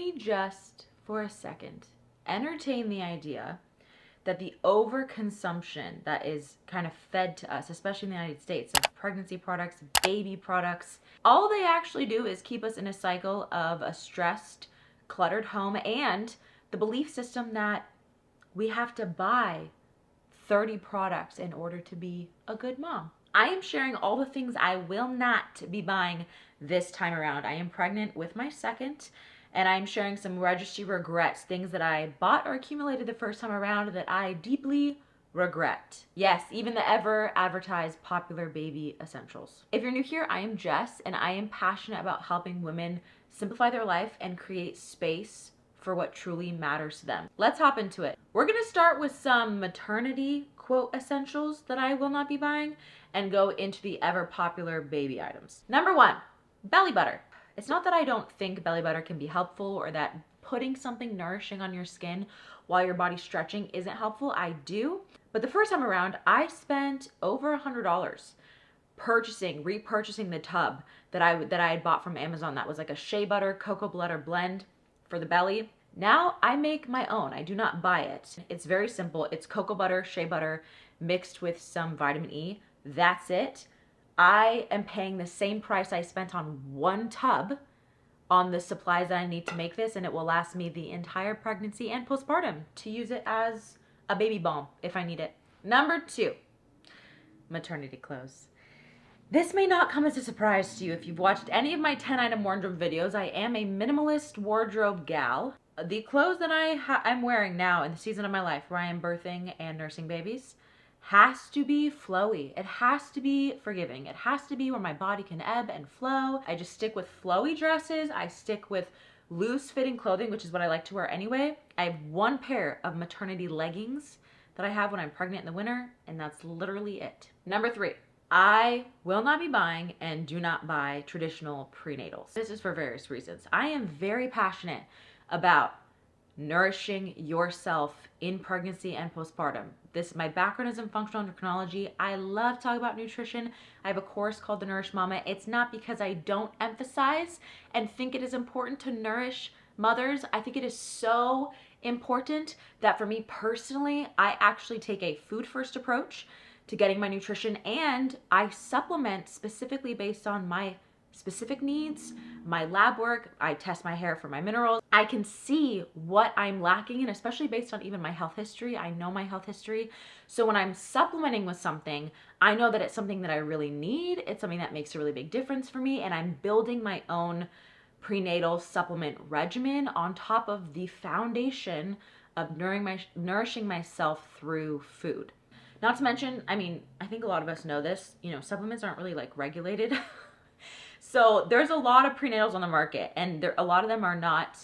me just for a second entertain the idea that the overconsumption that is kind of fed to us, especially in the United States, of pregnancy products, baby products, all they actually do is keep us in a cycle of a stressed, cluttered home and the belief system that we have to buy 30 products in order to be a good mom. I am sharing all the things I will not be buying this time around. I am pregnant with my second, and I'm sharing some registry regrets, things that I bought or accumulated the first time around that I deeply regret. Yes, even the ever advertised popular baby essentials. If you're new here, I am Jess, and I am passionate about helping women simplify their life and create space for what truly matters to them. Let's hop into it. We're gonna start with some maternity quote essentials that I will not be buying and go into the ever popular baby items. Number one, belly butter. It's not that I don't think belly butter can be helpful or that putting something nourishing on your skin while your body's stretching isn't helpful. I do. But the first time around, I spent over $100 repurchasing the tub that I had bought from Amazon. That was like a shea butter, cocoa butter blend for the belly. Now I make my own. I do not buy it. It's very simple. It's cocoa butter, shea butter mixed with some vitamin E. That's it. I am paying the same price I spent on one tub on the supplies that I need to make this, and it will last me the entire pregnancy and postpartum to use it as a baby balm if I need it. Number two, maternity clothes. This may not come as a surprise to you if you've watched any of my 10-item wardrobe videos. I am a minimalist wardrobe gal. The clothes that I'm wearing now in the season of my life where I am birthing and nursing babies has to be flowy. It has to be forgiving. It has to be where my body can ebb and flow. I just stick with flowy dresses. I stick with loose fitting clothing, which is what I like to wear anyway. I have one pair of maternity leggings that I have when I'm pregnant in the winter, and that's literally it. Number three, I will not be buying and do not buy traditional prenatals. This is for various reasons. I am very passionate about nourishing yourself in pregnancy and postpartum. My background is in functional endocrinology. I love talking about nutrition. I have a course called The Nourish Mama. It's not because I don't emphasize and think it is important to nourish mothers. I think it is so important that for me personally, I actually take a food first approach to getting my nutrition, and I supplement specifically based on my specific needs, my lab work. I test my hair for my minerals. I can see what I'm lacking, and especially based on even my health history. I know my health history. So when I'm supplementing with something, I know that it's something that I really need. It's something that makes a really big difference for me, and I'm building my own prenatal supplement regimen on top of the foundation of nourishing myself through food. Not to mention, I mean, I think a lot of us know this, supplements aren't really like regulated. So there's a lot of prenatals on the market, and a lot of them are not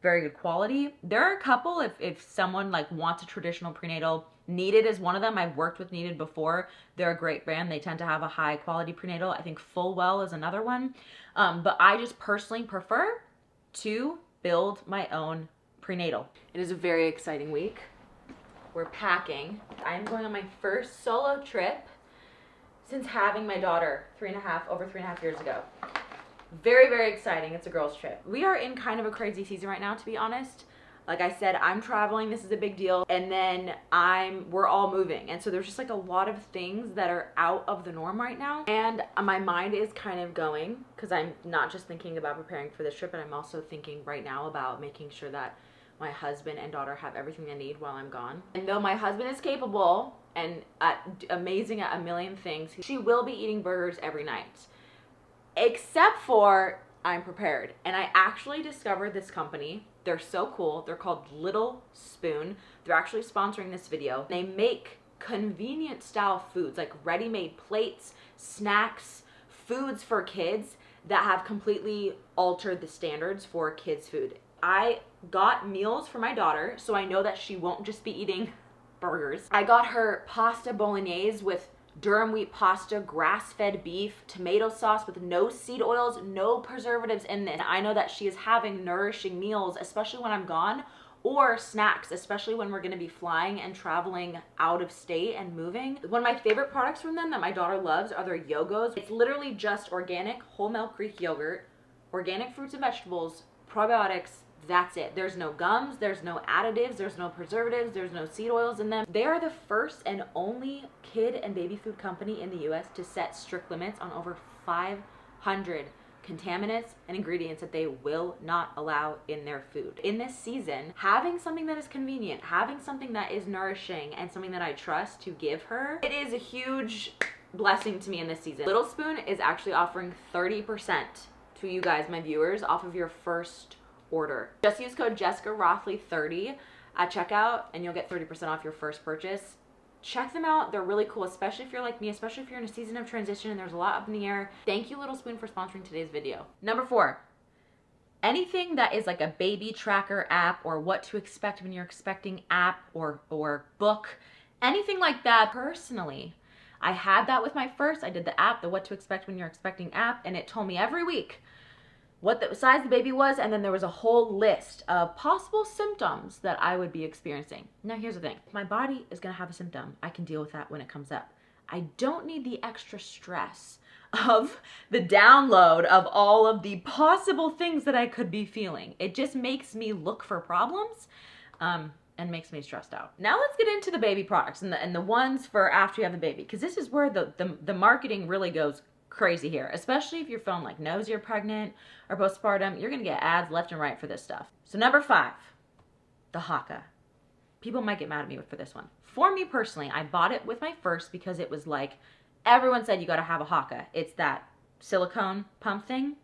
very good quality. There are a couple, if someone like wants a traditional prenatal, Needed is one of them. I've worked with Needed before. They're a great brand. They tend to have a high quality prenatal. I think Fullwell is another one. But I just personally prefer to build my own prenatal. It is a very exciting week. We're packing. I'm going on my first solo trip since having my daughter over 3.5 years ago. Very, very exciting. It's a girls' trip. We are in kind of a crazy season right now, to be honest. Like I said, I'm traveling. This is a big deal. And then we're all moving. And so there's just like a lot of things that are out of the norm right now. And my mind is kind of going, because I'm not just thinking about preparing for this trip, but I'm also thinking right now about making sure that my husband and daughter have everything they need while I'm gone. And though my husband is capable and amazing at a million things, she will be eating burgers every night. Except for I'm prepared. And I actually discovered this company. They're so cool. They're called Little Spoon. They're actually sponsoring this video. They make convenient style foods, like ready-made plates, snacks, foods for kids that have completely altered the standards for kids' food. I got meals for my daughter, so I know that she won't just be eating burgers. I got her pasta bolognese with durum wheat pasta, grass-fed beef, tomato sauce with no seed oils, no preservatives in this. I know that she is having nourishing meals, especially when I'm gone, or snacks, especially when we're gonna be flying and traveling out of state and moving. One of my favorite products from them that my daughter loves are their yogos. It's literally just organic whole milk Greek yogurt, organic fruits and vegetables, probiotics, That's it. There's no gums, there's no additives, there's no preservatives, there's no seed oils in them. They are the first and only kid and baby food company in the US to set strict limits on over 500 contaminants and ingredients that they will not allow in their food. In this season, having something that is convenient, having something that is nourishing, and something that I trust to give her, it is a huge blessing to me in this season. Little Spoon is actually offering 30% to you guys, my viewers, off of your first order. Just use code Jessica Rothley 30 at checkout and you'll get 30% off your first purchase. Check them out. They're really cool, especially if you're like me, especially if you're in a season of transition and there's a lot up in the air. Thank you, Little Spoon, for sponsoring today's video. Number 4, anything that is like a baby tracker app or what to expect when you're expecting app or book, anything like that. Personally, I had that with my first. I did the app, the what to expect when you're expecting app, and it told me every week what the size the baby was, and then there was a whole list of possible symptoms that I would be experiencing. Now here's the thing, if my body is gonna have a symptom, I can deal with that when it comes up. I don't need the extra stress of the download of all of the possible things that I could be feeling. It just makes me look for problems and makes me stressed out. Now let's get into the baby products and the ones for after you have the baby, because this is where the marketing really goes crazy here, especially if you're feeling like knows you're pregnant or postpartum. You're gonna get ads left and right for this stuff. So number 5, the Haakaa. People might get mad at me for this one. For me personally, I bought it with my first because it was like, everyone said you gotta have a Haakaa. It's that silicone pump thing.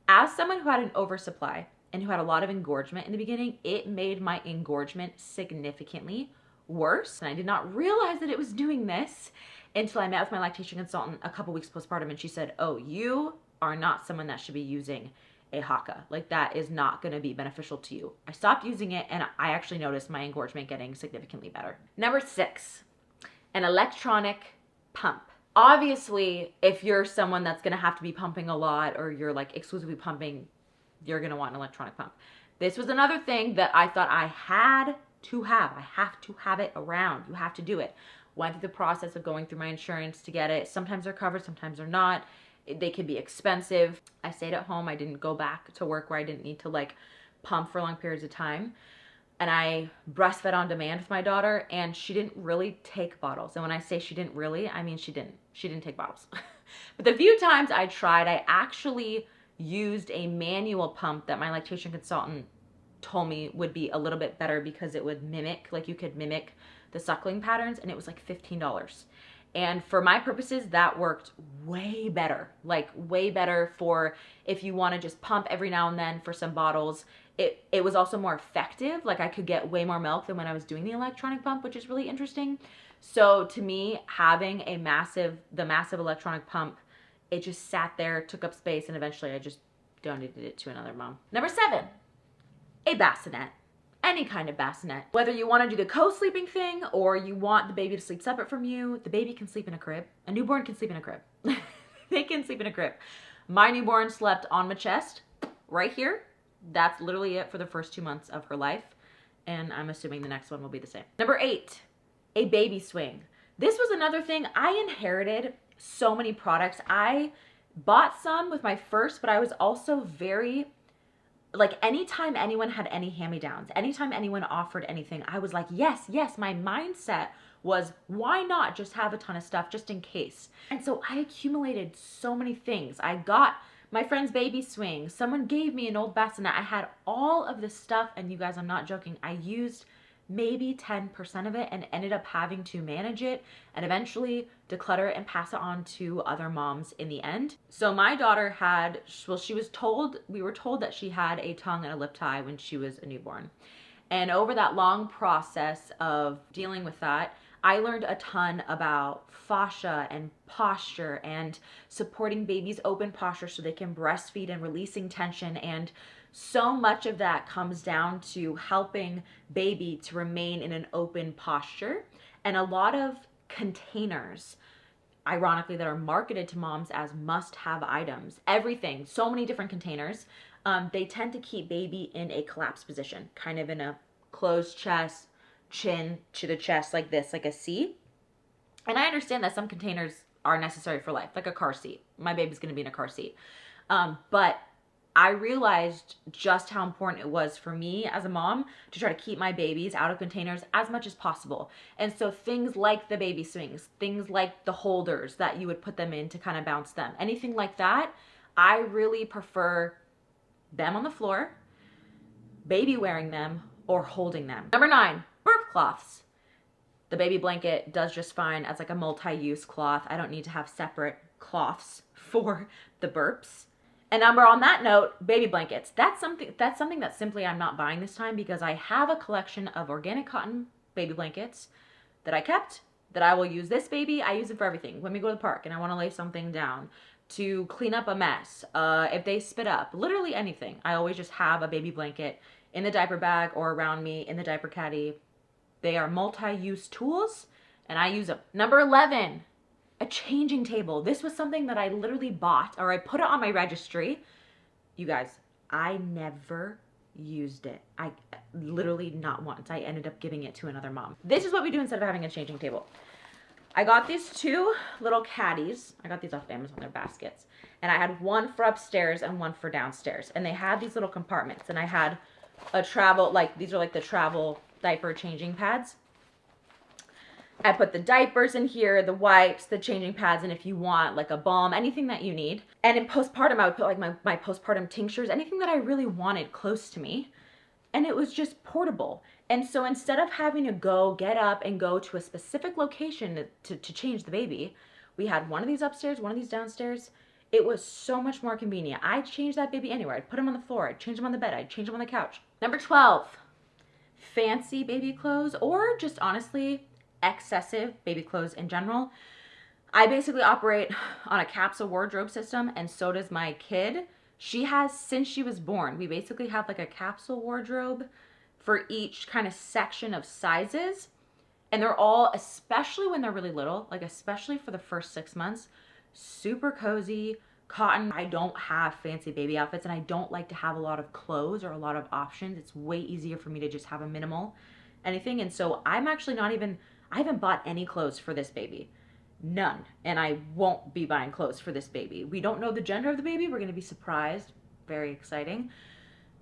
As someone who had an oversupply and who had a lot of engorgement in the beginning, it made my engorgement significantly worse. And I did not realize that it was doing this until I met with my lactation consultant a couple weeks postpartum, and she said, oh, you are not someone that should be using a Haakaa. Like, that is not gonna be beneficial to you. I stopped using it and I actually noticed my engorgement getting significantly better. Number 6, an electronic pump. Obviously, if you're someone that's gonna have to be pumping a lot or you're like exclusively pumping, you're gonna want an electronic pump. This was another thing that I thought I had to have. I have to have it around. You have to do it. Went through the process of going through my insurance to get it. Sometimes they're covered, sometimes they're not. They can be expensive. I stayed at home. I didn't go back to work where I didn't need to like pump for long periods of time. And I breastfed on demand with my daughter, and she didn't really take bottles. And when I say she didn't really, I mean she didn't take bottles. But the few times I tried, I actually used a manual pump that my lactation consultant told me would be a little bit better because it would mimic, like you could mimic the suckling patterns, and it was like $15. And for my purposes, that worked way better, like way better for if you want to just pump every now and then for some bottles. It was also more effective. Like, I could get way more milk than when I was doing the electronic pump, which is really interesting. So to me, having the massive electronic pump, it just sat there, took up space, and eventually I just donated it to another mom. Number 7, a bassinet. Any kind of bassinet. Whether you want to do the co-sleeping thing or you want the baby to sleep separate from you, the baby can sleep in a crib. A newborn can sleep in a crib. They can sleep in a crib. My newborn slept on my chest, right here. That's literally it for the first 2 months of her life. And I'm assuming the next one will be the same. Number 8, a baby swing. This was another thing. I inherited so many products. I bought some with my first, but I was also very, like, anytime anyone had any hand-me-downs, anytime anyone offered anything, I was like, yes, yes. My mindset was, why not just have a ton of stuff just in case? And so I accumulated so many things. I got my friend's baby swing. Someone gave me an old bassinet. I had all of this stuff, and you guys, I'm not joking. I used maybe 10% of it and ended up having to manage it and eventually declutter it and pass it on to other moms in the end. So my daughter had, well, we were told that she had a tongue and a lip tie when she was a newborn. And over that long process of dealing with that, I learned a ton about fascia and posture and supporting babies' open posture so they can breastfeed and releasing tension. And so much of that comes down to helping baby to remain in an open posture. And a lot of containers, ironically, that are marketed to moms as must-have items, everything, so many different containers, they tend to keep baby in a collapsed position, kind of in a closed chest, chin to the chest like this, like a C. And I understand that some containers are necessary for life, like a car seat. My baby's gonna be in a car seat. But I realized just how important it was for me as a mom to try to keep my babies out of containers as much as possible. And so things like the baby swings, things like the holders that you would put them in to kind of bounce them, anything like that, I really prefer them on the floor, baby wearing them, or holding them. Number 9, burp cloths. The baby blanket does just fine as like a multi-use cloth. I don't need to have separate cloths for the burps. And number on that note, baby blankets. That's something that simply I'm not buying this time, because I have a collection of organic cotton baby blankets that I kept, that I will use. This baby, I use it for everything. When we go to the park and I want to lay something down, to clean up a mess, if they spit up, literally anything. I always just have a baby blanket in the diaper bag or around me in the diaper caddy. They are multi-use tools and I use them. Number 11, a changing table. This was something that I literally bought, or I put it on my registry. You guys, I never used it. I literally not once. I ended up giving it to another mom. This is what we do instead of having a changing table. I got these 2 little caddies. I got these off Amazon, they're baskets. And I had one for upstairs and one for downstairs. And they had these little compartments. And I had a travel, like these are like the travel diaper changing pads. I put the diapers in here, the wipes, the changing pads, and if you want like a balm, anything that you need. And in postpartum, I would put like my postpartum tinctures, anything that I really wanted close to me. And it was just portable. And so instead of having to get up and go to a specific location to change the baby, we had one of these upstairs, one of these downstairs. It was so much more convenient. I'd change that baby anywhere. I'd put him on the floor. I'd change him on the bed. I'd change him on the couch. Number 12, fancy baby clothes, or just honestly, excessive baby clothes in general. I basically operate on a capsule wardrobe system, and so does my kid. She has, since she was born, we basically have like a capsule wardrobe for each kind of section of sizes. And they're all, especially when they're really little, like especially for the first 6 months, super cozy, cotton. I don't have fancy baby outfits, and I don't like to have a lot of clothes or a lot of options. It's way easier for me to just have a minimal anything. And so I'm actually not even, I haven't bought any clothes for this baby. None. And I won't be buying clothes for this baby. We don't know the gender of the baby. We're going to be surprised. Very exciting.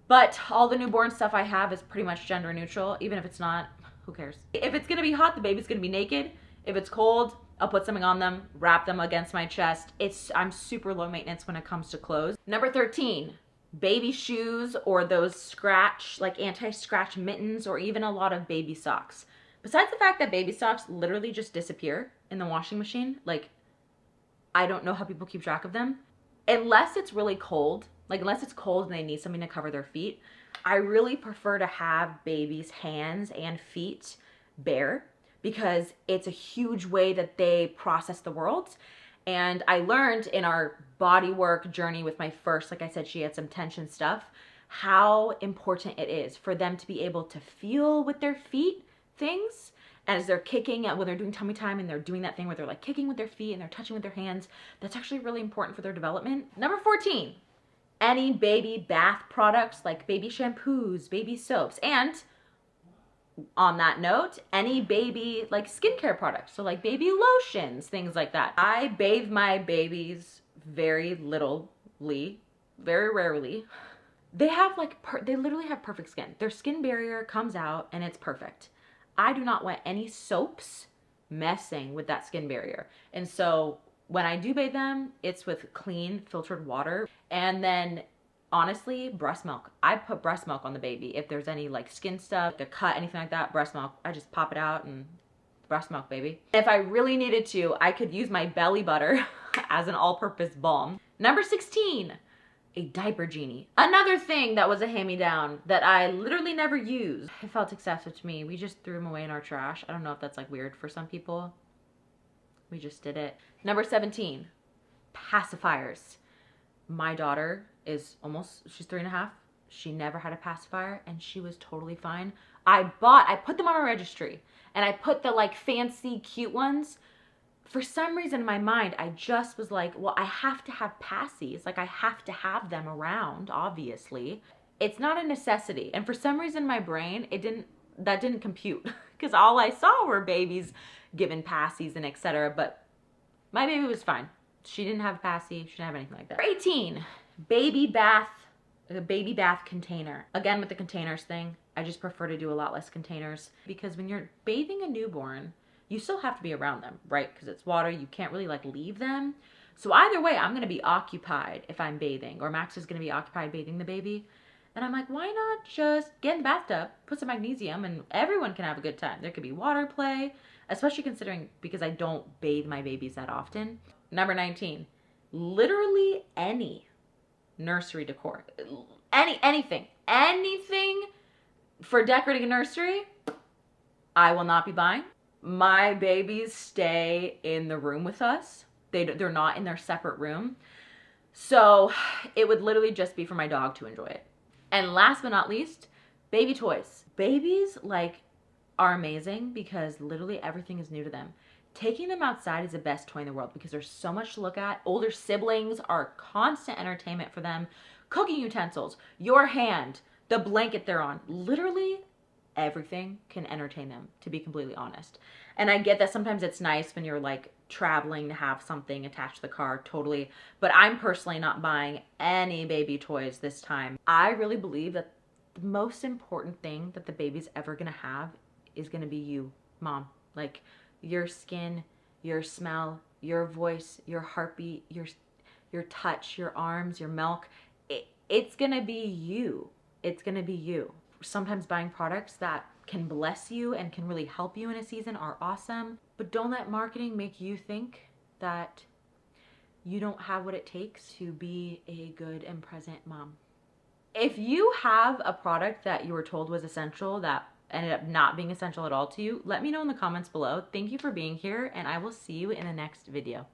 But all the newborn stuff I have is pretty much gender neutral. Even if it's not, who cares? If it's going to be hot, the baby's going to be naked. If it's cold, I'll put something on them, wrap them against my chest. I'm super low maintenance when it comes to clothes. Number 13, baby shoes, or those scratch, like anti-scratch mittens, or even a lot of baby socks. Besides the fact that baby socks literally just disappear in the washing machine, like, I don't know how people keep track of them. Unless it's really cold, like unless it's cold and they need something to cover their feet, I really prefer to have babies' hands and feet bare, because it's a huge way that they process the world. And I learned in our body work journey with my first, like I said, she had some tension stuff, how important it is for them to be able to feel with their feet things as they're kicking, when they're doing tummy time and they're doing that thing where they're like kicking with their feet and they're touching with their hands. That's actually really important for their development. Number 14, any baby bath products like baby shampoos, baby soaps, and on that note, any baby like skincare products, so like baby lotions, things like that. I bathe my babies very littly, very rarely. They have like, they literally have perfect skin. Their skin barrier comes out and it's perfect. I do not want any soaps messing with that skin barrier. And so when I do bathe them, it's with clean filtered water. And then honestly, breast milk. I put breast milk on the baby. If there's any like skin stuff, the cut, anything like that, breast milk, I just pop it out and breast milk, baby. If I really needed to, I could use my belly butter as an all-purpose balm. Number 16, a diaper genie. Another thing that was a hand-me-down that I literally never used. It felt excessive to me. We just threw them away in our trash. I don't know if that's like weird for some people. We just did it. Number 17, pacifiers. My daughter is she's 3.5. She never had a pacifier and she was totally fine. I put them on a registry, and I put the like fancy cute ones. For some reason in my mind, I just was like, well, I have to have passies. Like I have to have them around, obviously. It's not a necessity. And for some reason in my brain, that didn't compute, because all I saw were babies given passies and etc. But my baby was fine. She didn't have a passy. She didn't have anything like that. 18, baby bath A baby bath container. Again, with the containers thing, I just prefer to do a lot less containers because when you're bathing a newborn, you still have to be around them, right? Because it's water, you can't really like leave them. So either way, I'm gonna be occupied if I'm bathing, or Max is gonna be occupied bathing the baby. And I'm like, why not just get in the bathtub, put some magnesium, and everyone can have a good time. There could be water play, especially considering because I don't bathe my babies that often. Number 19, literally any nursery decor. Anything for decorating a nursery, I will not be buying. My babies stay in the room with us. They're not in their separate room. So it would literally just be for my dog to enjoy it. And last but not least, baby toys. Babies are amazing because literally everything is new to them. Taking them outside is the best toy in the world because there's so much to look at. Older siblings are constant entertainment for them. Cooking utensils, your hand, the blanket they're on. Literally everything can entertain them, to be completely honest. And I get that sometimes it's nice when you're like traveling to have something attached to the car, totally. But I'm personally not buying any baby toys this time. I really believe that the most important thing that the baby's ever gonna have is gonna be you, mom. Like your skin, your smell, your voice, your heartbeat, your touch, your arms, your milk. It's gonna be you. It's gonna be you. Sometimes buying products that can bless you and can really help you in a season are awesome, but don't let marketing make you think that you don't have what it takes to be a good and present mom. If you have a product that you were told was essential that ended up not being essential at all to you, let me know in the comments below. Thank you for being here, and I will see you in the next video.